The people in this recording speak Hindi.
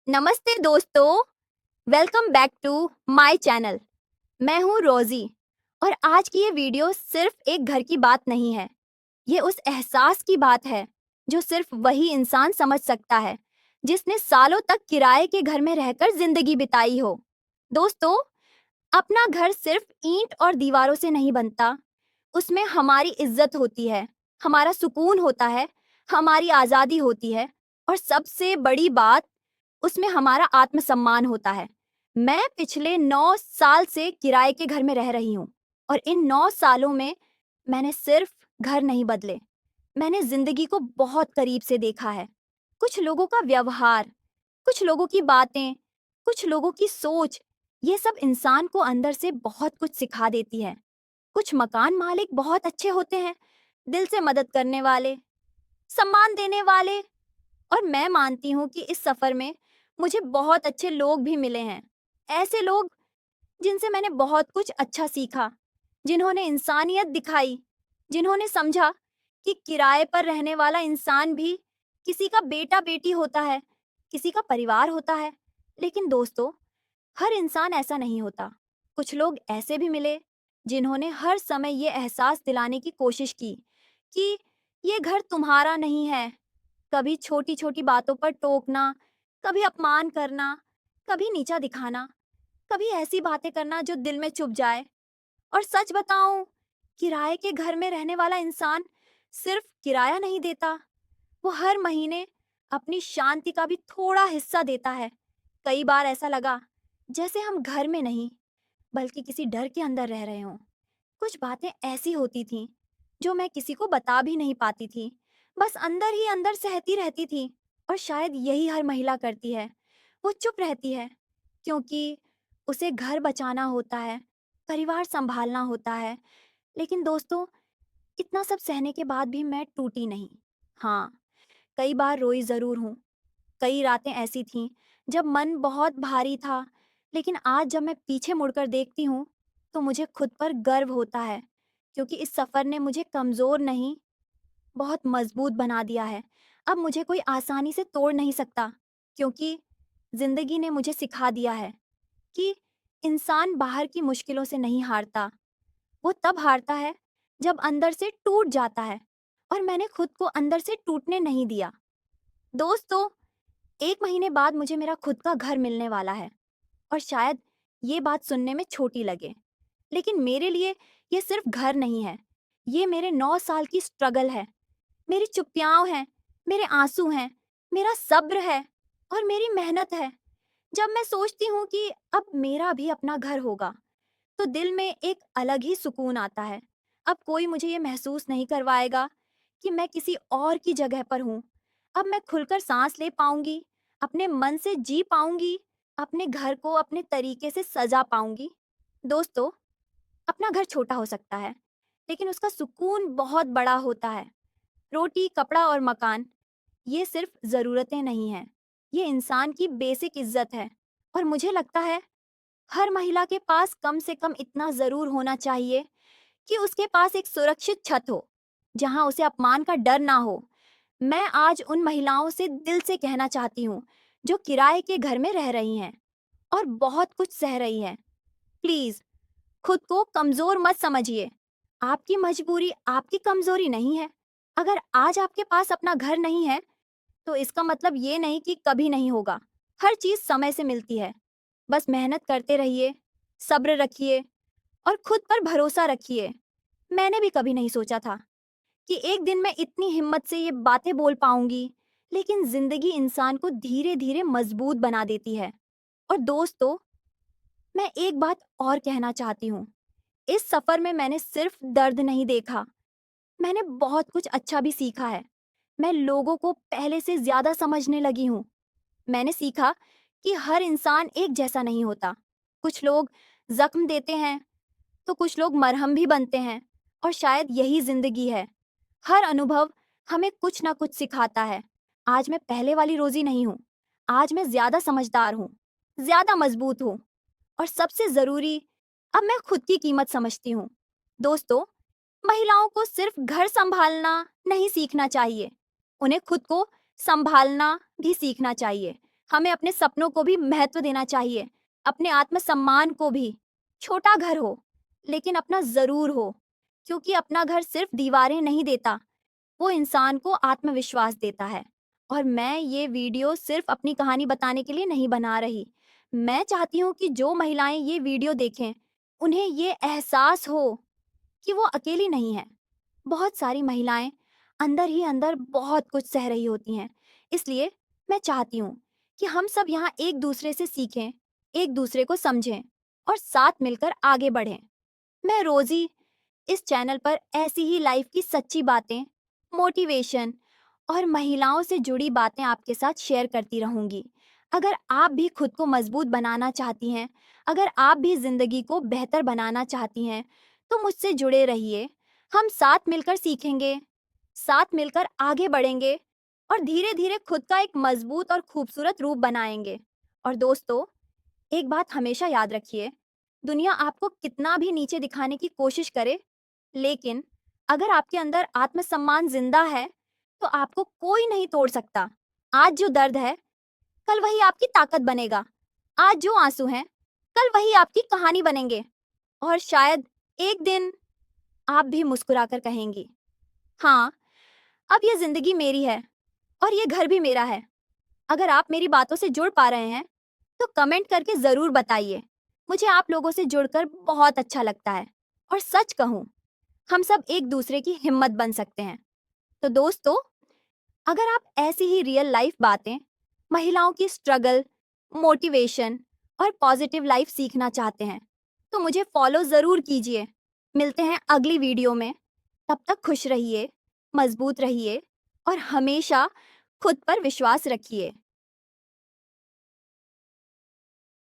नमस्ते दोस्तों, welcome back to my channel. मैं हूँ रोजी और आज की ये वीडियो सिर्फ एक घर की बात नहीं है। ये उस एहसास की बात है जो सिर्फ वही इंसान समझ सकता है जिसने सालों तक किराए के घर में रहकर जिंदगी बिताई हो। दोस्तों, अपना घर सिर्फ ईंट और दीवारों से नहीं बनता। उसमें हमारी इज्जत होती है, हमारा सुकून होता है, हमारी आज़ादी होती है और सबसे बड़ी बात, उसमें हमारा आत्मसम्मान होता है। मैं पिछले 9 साल से किराए के घर में रह रही हूँ और इन 9 सालों में मैंने सिर्फ घर नहीं बदले, मैंने ज़िंदगी को बहुत करीब से देखा है। कुछ लोगों का व्यवहार, कुछ लोगों की बातें, कुछ लोगों की सोच, ये सब इंसान को अंदर से बहुत कुछ सिखा देती है। कुछ मकान मालिक बहुत अच्छे होते हैं, दिल से मदद करने वाले, सम्मान देने वाले, और मैं मानती हूँ कि इस सफर में मुझे बहुत अच्छे लोग भी मिले हैं। ऐसे लोग जिनसे मैंने बहुत कुछ अच्छा सीखा, जिन्होंने इंसानियत दिखाई, जिन्होंने समझा कि किराए पर रहने वाला इंसान भी किसी का बेटा बेटी होता है, किसी का परिवार होता है। लेकिन दोस्तों, हर इंसान ऐसा नहीं होता। कुछ लोग ऐसे भी मिले जिन्होंने हर समय ये एहसास दिलाने की कोशिश की कि ये घर तुम्हारा नहीं है। कभी छोटी-छोटी बातों पर टोकना, कभी अपमान करना, कभी नीचा दिखाना, कभी ऐसी बातें करना जो दिल में चुभ जाए। और सच बताऊं, किराए के घर में रहने वाला इंसान सिर्फ किराया नहीं देता, वो हर महीने अपनी शांति का भी थोड़ा हिस्सा देता है। कई बार ऐसा लगा जैसे हम घर में नहीं, बल्कि किसी डर के अंदर रह रहे हों। कुछ बातें ऐसी होती थीं जो मैं किसी को बता भी नहीं पाती थी, बस अंदर ही अंदर सहती रहती थी। और शायद यही हर महिला करती है, वो चुप रहती है क्योंकि उसे घर बचाना होता है, परिवार संभालना होता है। लेकिन दोस्तों, इतना सब सहने के बाद भी मैं टूटी नहीं। हाँ, कई बार रोई ज़रूर हूँ। कई रातें ऐसी थीं जब मन बहुत भारी था, लेकिन आज जब मैं पीछे मुड़कर देखती हूँ, तो मुझे खुद पर गर्व होता है, क्योंकि इस सफ़र ने मुझे कमज़ोर नहीं, बहुत मज़बूत बना दिया है। अब मुझे कोई आसानी से तोड़ नहीं सकता, क्योंकि ज़िंदगी ने मुझे सिखा दिया है कि इंसान बाहर की मुश्किलों से नहीं हारता, वो तब हारता है जब अंदर से टूट जाता है। और मैंने खुद को अंदर से टूटने नहीं दिया। दोस्तों, 1 महीने बाद मुझे मेरा खुद का घर मिलने वाला है और शायद ये बात सुनने में छोटी लगे, लेकिन मेरे लिए ये सिर्फ घर नहीं है। ये मेरे 9 साल की स्ट्रगल है, मेरी चुप्पियाँ हैं, मेरे आँसू हैं, मेरा सब्र है और मेरी मेहनत है। जब मैं सोचती हूँ कि अब मेरा भी अपना घर होगा, तो दिल में एक अलग ही सुकून आता है। अब कोई मुझे ये महसूस नहीं करवाएगा कि मैं किसी और की जगह पर हूँ। अब मैं खुलकर सांस ले पाऊंगी, अपने मन से जी पाऊंगी, अपने घर को अपने तरीके से सजा पाऊंगी। दोस्तों, अपना घर छोटा हो सकता है, लेकिन उसका सुकून बहुत बड़ा होता है। रोटी, कपड़ा और मकान, ये सिर्फ ज़रूरतें नहीं हैं, ये इंसान की बेसिक इज्जत है। और मुझे लगता है हर महिला के पास कम से कम इतना ज़रूर होना चाहिए कि उसके पास एक सुरक्षित छत हो, जहां उसे अपमान का डर ना हो। मैं आज उन महिलाओं से दिल से कहना चाहती हूँ जो किराए के घर में रह रही हैं और बहुत कुछ सह रही हैं। प्लीज़, खुद को कमज़ोर मत समझिए। आपकी मजबूरी आपकी कमज़ोरी नहीं है। अगर आज आपके पास अपना घर नहीं है, तो इसका मतलब ये नहीं कि कभी नहीं होगा। हर चीज़ समय से मिलती है। बस मेहनत करते रहिए, सब्र रखिए और खुद पर भरोसा रखिए। मैंने भी कभी नहीं सोचा था कि एक दिन मैं इतनी हिम्मत से ये बातें बोल पाऊंगी, लेकिन जिंदगी इंसान को धीरे धीरे मजबूत बना देती है। और दोस्तों, मैं एक बात और कहना चाहती हूँ। इस सफर में मैंने सिर्फ दर्द नहीं देखा, मैंने बहुत कुछ अच्छा भी सीखा है। मैं लोगों को पहले से ज्यादा समझने लगी हूँ। मैंने सीखा कि हर इंसान एक जैसा नहीं होता। कुछ लोग जख्म देते हैं, तो कुछ लोग मरहम भी बनते हैं। और शायद यही जिंदगी है, हर अनुभव हमें कुछ ना कुछ सिखाता है। आज मैं पहले वाली रोजी नहीं हूँ, आज मैं ज्यादा समझदार हूँ, ज्यादा मजबूत हूँ और सबसे जरूरी, अब मैं खुद की कीमत समझती हूँ। दोस्तों, महिलाओं को सिर्फ घर संभालना नहीं सीखना चाहिए, उन्हें खुद को संभालना भी सीखना चाहिए। हमें अपने सपनों को भी महत्व देना चाहिए, अपने आत्मसम्मान को भी। छोटा घर हो, लेकिन अपना ज़रूर हो, क्योंकि अपना घर सिर्फ दीवारें नहीं देता, वो इंसान को आत्मविश्वास देता है। और मैं ये वीडियो सिर्फ अपनी कहानी बताने के लिए नहीं बना रही। मैं चाहती हूँ कि जो महिलाएं ये वीडियो देखें, उन्हें ये एहसास हो कि वो अकेली नहीं हैं। बहुत सारी महिलाएं अंदर ही अंदर बहुत कुछ सह रही होती हैं। इसलिए मैं चाहती हूँ कि हम सब यहाँ एक दूसरे से सीखें, एक दूसरे को समझें और साथ मिलकर आगे बढ़ें। मैं रोज़ी इस चैनल पर ऐसी ही लाइफ की सच्ची बातें, मोटिवेशन और महिलाओं से जुड़ी बातें आपके साथ शेयर करती रहूंगी। अगर आप भी खुद को मजबूत बनाना चाहती हैं, अगर आप भी जिंदगी को बेहतर बनाना चाहती हैं, तो मुझसे जुड़े रहिए। हम साथ मिलकर सीखेंगे, साथ मिलकर आगे बढ़ेंगे और धीरे धीरे खुद का एक मजबूत और खूबसूरत रूप बनाएंगे। और दोस्तों, एक बात हमेशा याद रखिए, दुनिया आपको कितना भी नीचे दिखाने की कोशिश करे, लेकिन अगर आपके अंदर आत्मसम्मान जिंदा है, तो आपको कोई नहीं तोड़ सकता। आज जो दर्द है, कल वही आपकी ताकत बनेगा। आज जो आंसू हैं, कल वही आपकी कहानी बनेंगे। और शायद एक दिन आप भी मुस्कुराकर कहेंगी, हाँ, अब ये जिंदगी मेरी है और ये घर भी मेरा है। अगर आप मेरी बातों से जुड़ पा रहे हैं, तो कमेंट करके ज़रूर बताइए। मुझे आप लोगों से जुड़कर बहुत अच्छा लगता है। और सच कहूँ, हम सब एक दूसरे की हिम्मत बन सकते हैं। तो दोस्तों, अगर आप ऐसी ही रियल लाइफ बातें, महिलाओं की स्ट्रगल, मोटिवेशन और पॉजिटिव लाइफ सीखना चाहते हैं, तो मुझे फॉलो ज़रूर कीजिए। मिलते हैं अगली वीडियो में। तब तक खुश रहिए, मजबूत रहिए और हमेशा खुद पर विश्वास रखिए।